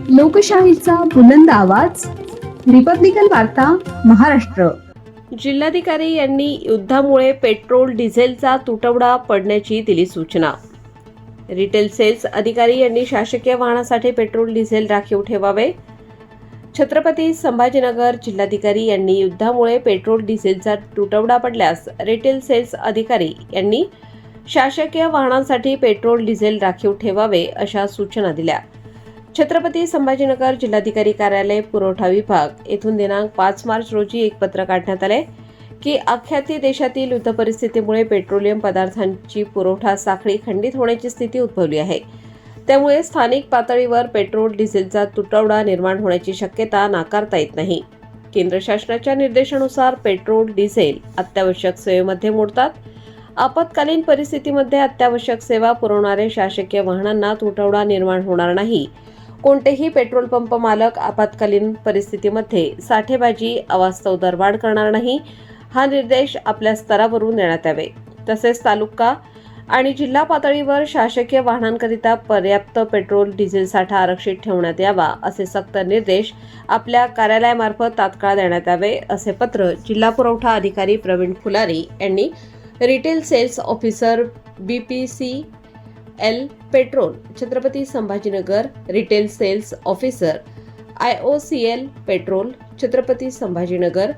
लोकशाहीचा बुलंद आवाज, रिपब्लिकन वार्ता, महाराष्ट्र. जिल्हाधिकारी यांनी युद्धामुळे पेट्रोल डिझेलचा तुटवडा पडण्याची दिली सूचना. रिटेल सेल्स अधिकारी यांनी शासकीय वाहनासाठी पेट्रोल डिझेल राखीव ठेवावे. छत्रपती संभाजीनगर जिल्हाधिकारी यांनी युद्धामुळे पेट्रोल डिझेलचा तुटवडा पडल्यास रिटेल सेल्स अधिकारी यांनी शासकीय वाहनांसाठी पेट्रोल डिझेल राखीव ठेवावे अशा सूचना दिल्या. छत्रपती संभाजीनगर जिल्हाधिकारी कार्यालय पुरवठा विभाग येथून दिनांक 5 मार्च रोजी एक पत्र काढण्यात आले की अख्ख्या देशातील युद्ध परिस्थितीमुळे पेट्रोलियम पदार्थांची पुरवठा साखळी खंडित होण्याची स्थिती उद्भवली आहे. त्यामुळे स्थानिक पातळीवर पेट्रोल डिझेलचा तुटवडा निर्माण होण्याची शक्यता नाकारता येत नाही. केंद्र शासनाच्या निर्देशानुसार पेट्रोल डिझेल अत्यावश्यक सेवेमध्ये मोडतात. आपत्कालीन परिस्थितीमध्ये अत्यावश्यक सेवा पुरवणारे शासकीय वाहनांना तुटवडा निर्माण होणार नाही. कोणतेही पेट्रोल पंप मालक आपत्कालीन परिस्थितीमध्ये साठेबाजी अवास्तव दरवाढ करणार नाही. हा निर्देश आपल्या स्तरावरून देण्यात यावे. तसेच तालुका आणि जिल्हा पातळीवर शासकीय वाहनांकरिता पर्याप्त पेट्रोल डिझेल साठा आरक्षित ठेवण्यात यावा असे सक्त निर्देश आपल्या कार्यालयामार्फत तात्काळ देण्यात यावे असे पत्र जिल्हा पुरवठा अधिकारी प्रवीण फुलारी यांनी retail sales officer BPCL petrol Chhatrapati Sambhajinagar, retail sales officer IOCL petrol Chhatrapati Sambhajinagar,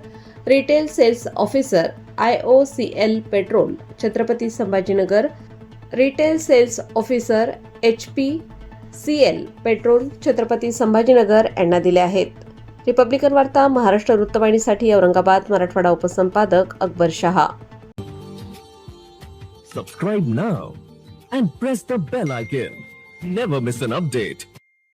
retail sales officer IOCL petrol Chhatrapati Sambhajinagar, retail sales officer HPCL petrol Chhatrapati Sambhajinagar यांना दिले आहेत. रिपब्लिकन वार्ता Maharashtra वृत्तवाहिनीसाठी Aurangabad Marathwada उपसंपादक Akbar Shah. Subscribe now and press the bell icon. Never miss an update.